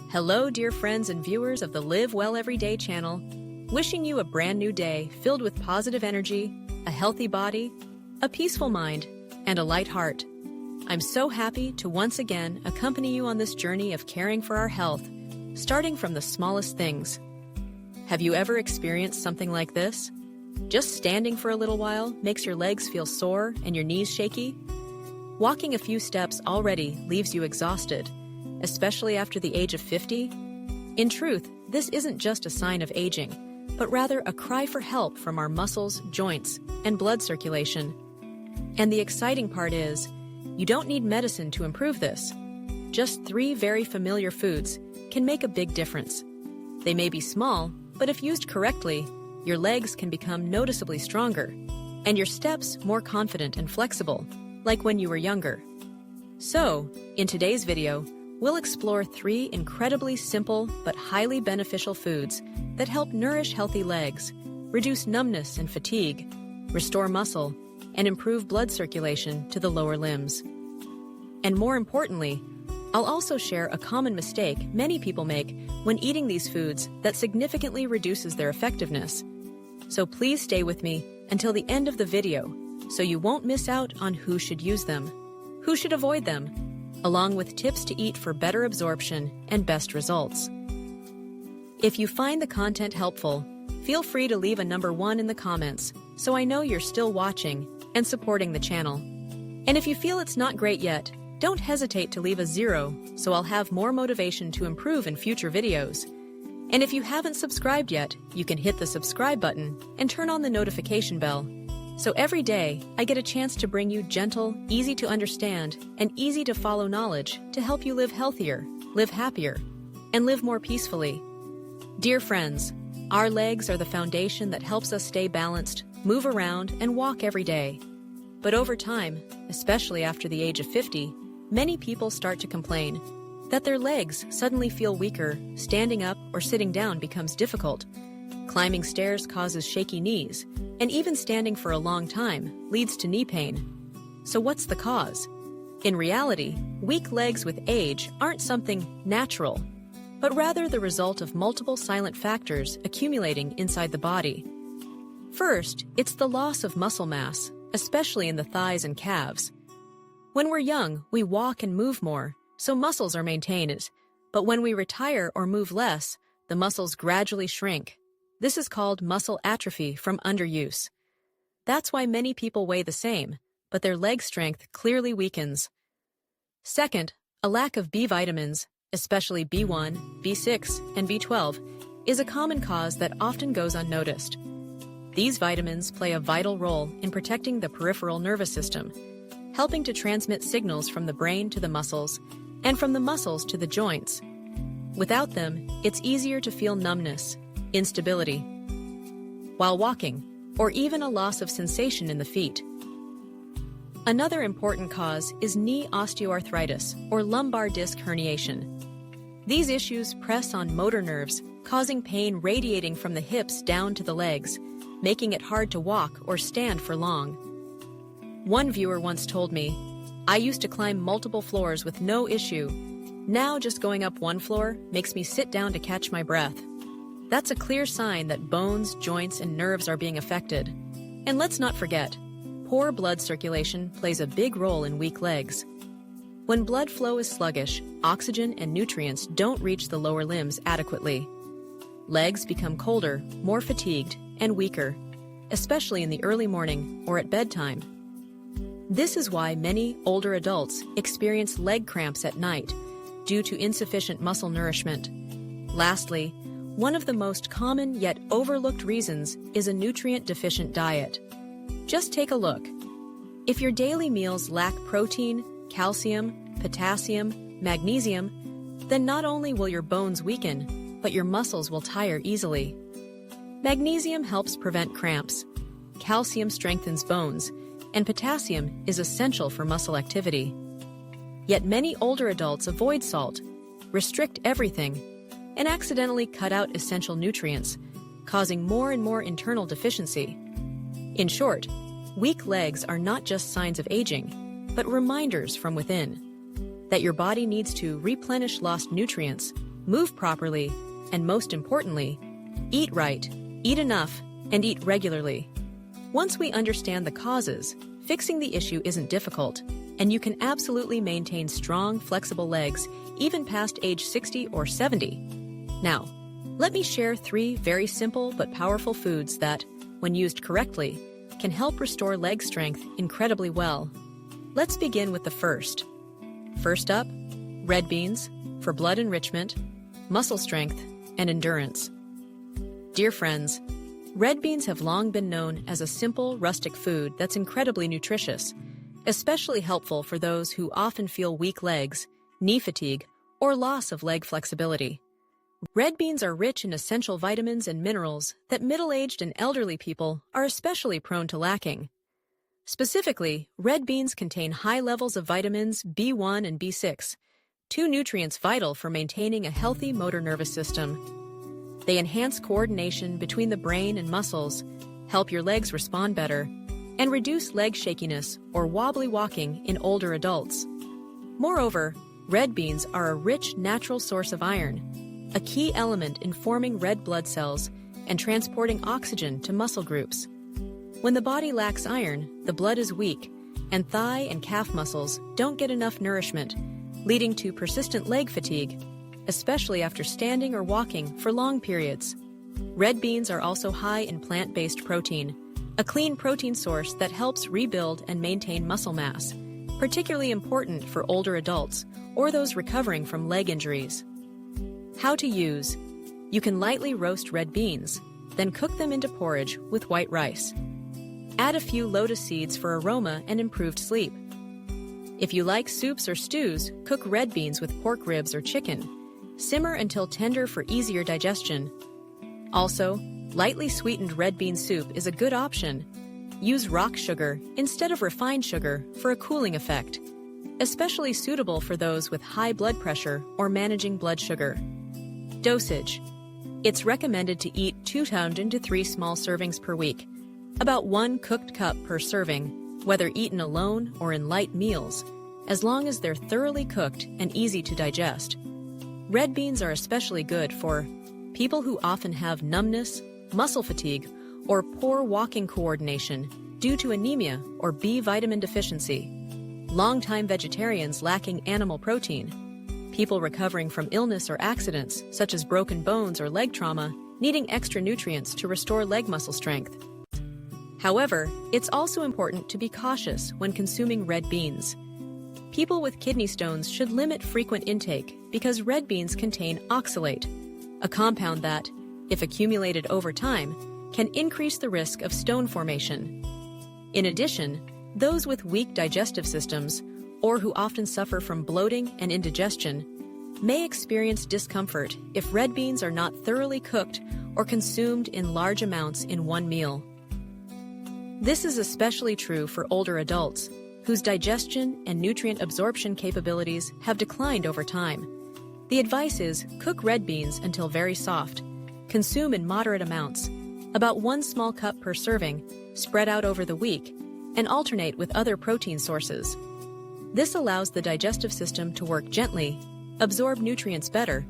Hello, dear friends and viewers of the Live Well Everyday channel. Wishing you a brand new day filled with positive energy, a healthy body, a peaceful mind, and a light heart. I'm so happy to once again accompany you on this journey of caring for our health, starting from the smallest things. Have you ever experienced something like this? Just standing for a little while makes your legs feel sore and your knees shaky? Walking a few steps already leaves you exhausted, especially after the age of 50? In truth, this isn't just a sign of aging, but rather a cry for help from our muscles, joints, and blood circulation. And the exciting part is, you don't need medicine to improve this. Just 3 very familiar foods can make a big difference. They may be small, but if used correctly, your legs can become noticeably stronger, and your steps more confident and flexible, like when you were younger. So, in today's video, we'll explore 3 incredibly simple but highly beneficial foods that help nourish healthy legs, reduce numbness and fatigue, restore muscle, and improve blood circulation to the lower limbs. And more importantly, I'll also share a common mistake many people make when eating these foods that significantly reduces their effectiveness. So please stay with me until the end of the video so you won't miss out on who should use them, who should avoid them, along with tips to eat for better absorption and best results. If you find the content helpful, feel free to leave a number 1 in the comments so I know you're still watching and supporting the channel. And if you feel it's not great yet, don't hesitate to leave a 0 so I'll have more motivation to improve in future videos. And if you haven't subscribed yet, you can hit the subscribe button and turn on the notification bell. So every day, I get a chance to bring you gentle, easy to understand, and easy to follow knowledge to help you live healthier, live happier, and live more peacefully. Dear friends, our legs are the foundation that helps us stay balanced, move around, and walk every day. But over time, especially after the age of 50, many people start to complain that their legs suddenly feel weaker, standing up or sitting down becomes difficult, climbing stairs causes shaky knees, and even standing for a long time leads to knee pain. So what's the cause? In reality, weak legs with age aren't something natural, but rather the result of multiple silent factors accumulating inside the body. First, it's the loss of muscle mass, especially in the thighs and calves. When we're young, we walk and move more, so muscles are maintained. But when we retire or move less, the muscles gradually shrink. This is called muscle atrophy from underuse. That's why many people weigh the same, but their leg strength clearly weakens. Second, a lack of B vitamins, especially B1, B6, and B12, is a common cause that often goes unnoticed. These vitamins play a vital role in protecting the peripheral nervous system, helping to transmit signals from the brain to the muscles and from the muscles to the joints. Without them, it's easier to feel numbness, instability, while walking, or even a loss of sensation in the feet. Another important cause is knee osteoarthritis or lumbar disc herniation. These issues press on motor nerves, causing pain radiating from the hips down to the legs, making it hard to walk or stand for long. One viewer once told me, "I used to climb multiple floors with no issue. Now just going up one floor makes me sit down to catch my breath." That's a clear sign that bones, joints, and nerves are being affected. And let's not forget, poor blood circulation plays a big role in weak legs. When blood flow is sluggish, oxygen and nutrients don't reach the lower limbs adequately. Legs become colder, more fatigued, and weaker, especially in the early morning or at bedtime. This is why many older adults experience leg cramps at night due to insufficient muscle nourishment. Lastly, one of the most common yet overlooked reasons is a nutrient-deficient diet. Just take a look. If your daily meals lack protein, calcium, potassium, magnesium, then not only will your bones weaken, but your muscles will tire easily. Magnesium helps prevent cramps, calcium strengthens bones, and potassium is essential for muscle activity. Yet many older adults avoid salt, restrict everything, and accidentally cut out essential nutrients, causing more and more internal deficiency. In short, weak legs are not just signs of aging, but reminders from within that your body needs to replenish lost nutrients, move properly, and most importantly, eat right, eat enough, and eat regularly. Once we understand the causes, fixing the issue isn't difficult, and you can absolutely maintain strong, flexible legs even past age 60 or 70. Now, let me share 3 very simple but powerful foods that, when used correctly, can help restore leg strength incredibly well. Let's begin with the first. First up, red beans for blood enrichment, muscle strength, and endurance. Dear friends, red beans have long been known as a simple, rustic food that's incredibly nutritious, especially helpful for those who often feel weak legs, knee fatigue, or loss of leg flexibility. Red beans are rich in essential vitamins and minerals that middle-aged and elderly people are especially prone to lacking. Specifically, red beans contain high levels of vitamins B1 and B6, 2 nutrients vital for maintaining a healthy motor nervous system. They enhance coordination between the brain and muscles, help your legs respond better, and reduce leg shakiness or wobbly walking in older adults. Moreover, red beans are a rich natural source of iron, a key element in forming red blood cells and transporting oxygen to muscle groups. When the body lacks iron, the blood is weak, and thigh and calf muscles don't get enough nourishment, leading to persistent leg fatigue, especially after standing or walking for long periods. Red beans are also high in plant-based protein, a clean protein source that helps rebuild and maintain muscle mass, particularly important for older adults or those recovering from leg injuries. How to use: you can lightly roast red beans, then cook them into porridge with white rice. Add a few lotus seeds for aroma and improved sleep. If you like soups or stews, cook red beans with pork ribs or chicken. Simmer until tender for easier digestion. Also, lightly sweetened red bean soup is a good option. Use rock sugar instead of refined sugar for a cooling effect, especially suitable for those with high blood pressure or managing blood sugar. Dosage: it's recommended to eat 2 to 3 small servings per week, about 1 cooked cup per serving, whether eaten alone or in light meals, as long as they're thoroughly cooked and easy to digest. Red beans are especially good for people who often have numbness, muscle fatigue, or poor walking coordination due to anemia or B vitamin deficiency, longtime vegetarians lacking animal protein, people recovering from illness or accidents such as broken bones or leg trauma, needing extra nutrients to restore leg muscle strength. However, it's also important to be cautious when consuming red beans. People with kidney stones should limit frequent intake because red beans contain oxalate, a compound that, if accumulated over time, can increase the risk of stone formation. In addition, those with weak digestive systems, or who often suffer from bloating and indigestion, may experience discomfort if red beans are not thoroughly cooked or consumed in large amounts in one meal. This is especially true for older adults, whose digestion and nutrient absorption capabilities have declined over time. The advice is cook red beans until very soft. Consume in moderate amounts, about 1 small cup per serving, spread out over the week, and alternate with other protein sources. This allows the digestive system to work gently, absorb nutrients better,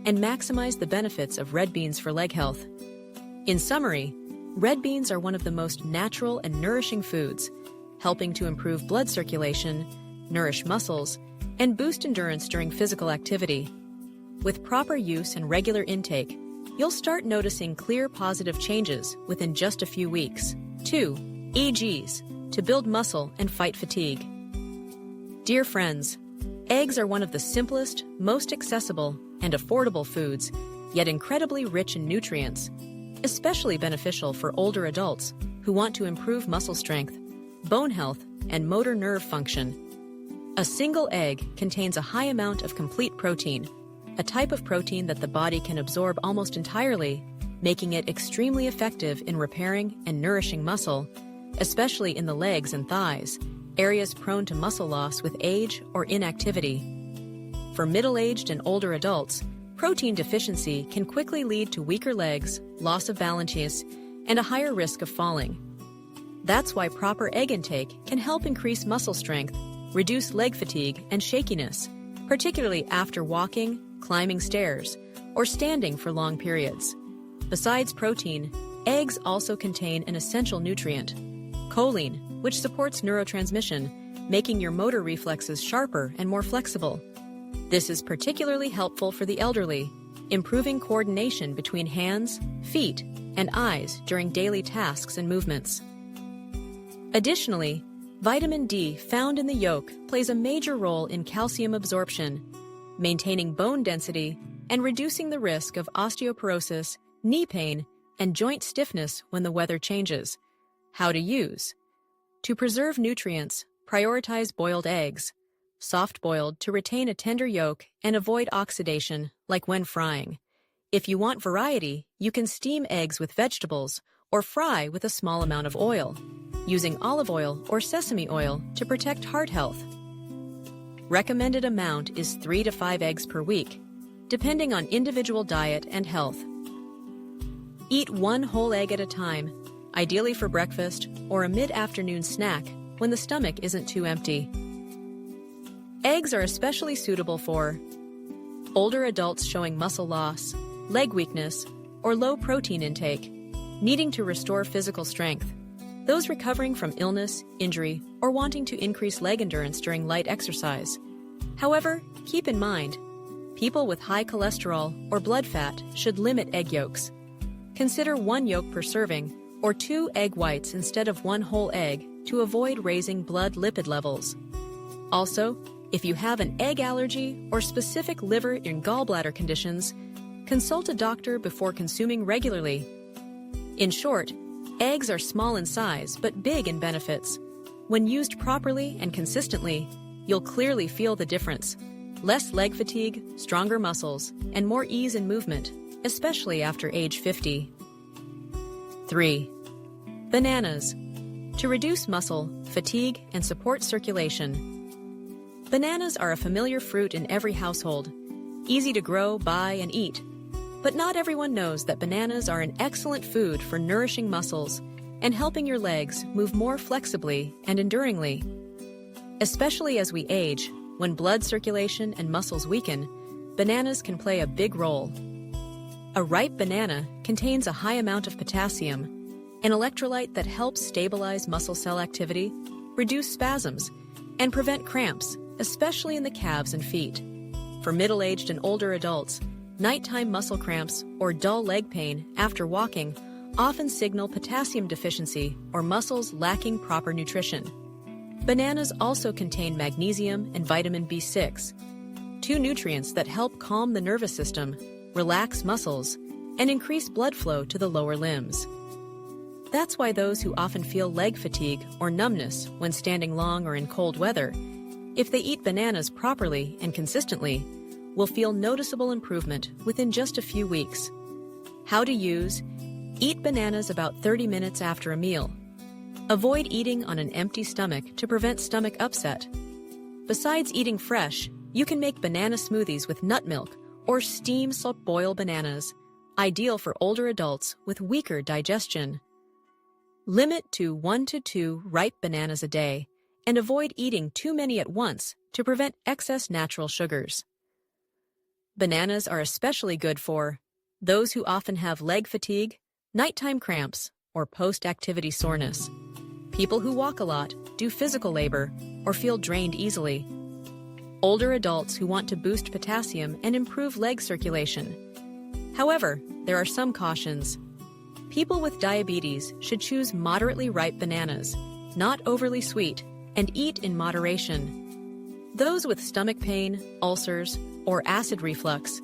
and maximize the benefits of red beans for leg health. In summary, red beans are one of the most natural and nourishing foods, helping to improve blood circulation, nourish muscles, and boost endurance during physical activity. With proper use and regular intake, you'll start noticing clear positive changes within just a few weeks. 2. EGs, to build muscle and fight fatigue. Dear friends, eggs are one of the simplest, most accessible, and affordable foods, yet incredibly rich in nutrients, especially beneficial for older adults who want to improve muscle strength, bone health, and motor nerve function. A single egg contains a high amount of complete protein, a type of protein that the body can absorb almost entirely, making it extremely effective in repairing and nourishing muscle, especially in the legs and thighs, areas prone to muscle loss with age or inactivity. For middle-aged and older adults, protein deficiency can quickly lead to weaker legs, loss of balance, and a higher risk of falling. That's why proper egg intake can help increase muscle strength, reduce leg fatigue and shakiness, particularly after walking, climbing stairs, or standing for long periods. Besides protein, eggs also contain an essential nutrient, choline, which supports neurotransmission, making your motor reflexes sharper and more flexible. This is particularly helpful for the elderly, improving coordination between hands, feet, and eyes during daily tasks and movements. Additionally, vitamin D found in the yolk plays a major role in calcium absorption, maintaining bone density and reducing the risk of osteoporosis, knee pain, and joint stiffness when the weather changes. How to use. To preserve nutrients, prioritize boiled eggs, soft-boiled to retain a tender yolk and avoid oxidation, like when frying. If you want variety, you can steam eggs with vegetables or fry with a small amount of oil, using olive oil or sesame oil to protect heart health. Recommended amount is 3 to 5 eggs per week, depending on individual diet and health. Eat 1 whole egg at a time, ideally for breakfast or a mid-afternoon snack when the stomach isn't too empty. Eggs are especially suitable for older adults showing muscle loss, leg weakness, or low protein intake, needing to restore physical strength, those recovering from illness, injury, or wanting to increase leg endurance during light exercise. However, keep in mind, people with high cholesterol or blood fat should limit egg yolks. Consider 1 yolk per serving or 2 egg whites instead of 1 whole egg to avoid raising blood lipid levels. Also, if you have an egg allergy or specific liver and gallbladder conditions, consult a doctor before consuming regularly. In short, eggs are small in size but big in benefits. When used properly and consistently, you'll clearly feel the difference. Less leg fatigue, stronger muscles, and more ease in movement, especially after age 50. 3. Bananas. To reduce muscle, fatigue, and support circulation. Bananas are a familiar fruit in every household, easy to grow, buy, and eat. But not everyone knows that bananas are an excellent food for nourishing muscles and helping your legs move more flexibly and enduringly. Especially as we age, when blood circulation and muscles weaken, bananas can play a big role. A ripe banana contains a high amount of potassium, an electrolyte that helps stabilize muscle cell activity, reduce spasms, and prevent cramps, especially in the calves and feet. For middle-aged and older adults, nighttime muscle cramps or dull leg pain after walking often signal potassium deficiency or muscles lacking proper nutrition. Bananas also contain magnesium and vitamin B6, 2 nutrients that help calm the nervous system, relax muscles, and increase blood flow to the lower limbs. That's why those who often feel leg fatigue or numbness when standing long or in cold weather, if they eat bananas properly and consistently, will feel noticeable improvement within just a few weeks. How to use: eat bananas about 30 minutes after a meal. Avoid eating on an empty stomach to prevent stomach upset. Besides eating fresh, you can make banana smoothies with nut milk or steam-boil bananas, ideal for older adults with weaker digestion. Limit to 1 to 2 ripe bananas a day, and avoid eating too many at once to prevent excess natural sugars. Bananas are especially good for those who often have leg fatigue, nighttime cramps, or post-activity soreness, people who walk a lot, do physical labor, or feel drained easily, older adults who want to boost potassium and improve leg circulation. However, there are some cautions. People with diabetes should choose moderately ripe bananas, not overly sweet, and eat in moderation. Those with stomach pain, ulcers, or acid reflux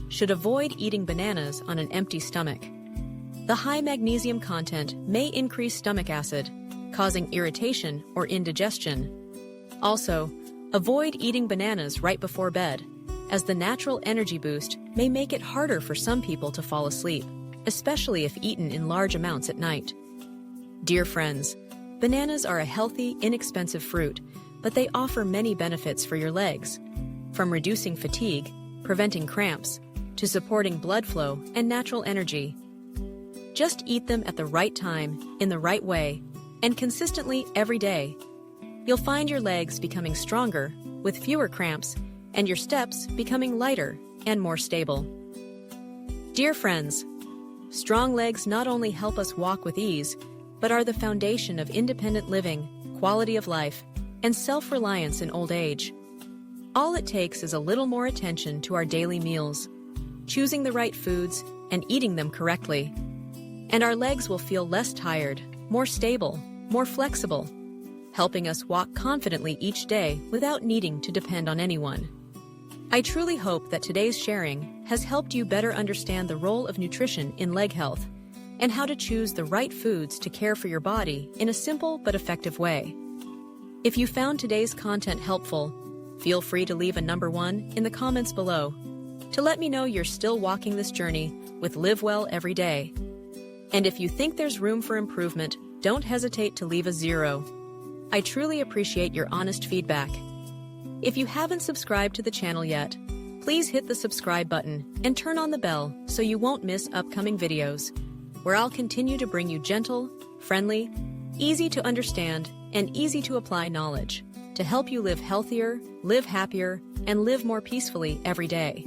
should avoid eating bananas on an empty stomach. The high magnesium content may increase stomach acid, causing irritation or indigestion. Also, avoid eating bananas right before bed, as the natural energy boost may make it harder for some people to fall asleep, especially if eaten in large amounts at night. Dear friends, bananas are a healthy, inexpensive fruit, but they offer many benefits for your legs, from reducing fatigue, preventing cramps, to supporting blood flow and natural energy. Just eat them at the right time, in the right way, and consistently every day. You'll find your legs becoming stronger, with fewer cramps, and your steps becoming lighter and more stable. Dear friends, strong legs not only help us walk with ease, but are the foundation of independent living, quality of life, and self-reliance in old age. All it takes is a little more attention to our daily meals, choosing the right foods, and eating them correctly. And our legs will feel less tired, more stable, more flexible, helping us walk confidently each day without needing to depend on anyone. I truly hope that today's sharing has helped you better understand the role of nutrition in leg health and how to choose the right foods to care for your body in a simple but effective way. If you found today's content helpful, feel free to leave a number 1 in the comments below to let me know you're still walking this journey with Live Well every day. And if you think there's room for improvement, don't hesitate to leave a 0. I truly appreciate your honest feedback. If you haven't subscribed to the channel yet, please hit the subscribe button and turn on the bell so you won't miss upcoming videos, where I'll continue to bring you gentle, friendly, easy to understand, and easy to apply knowledge to help you live healthier, live happier, and live more peacefully every day.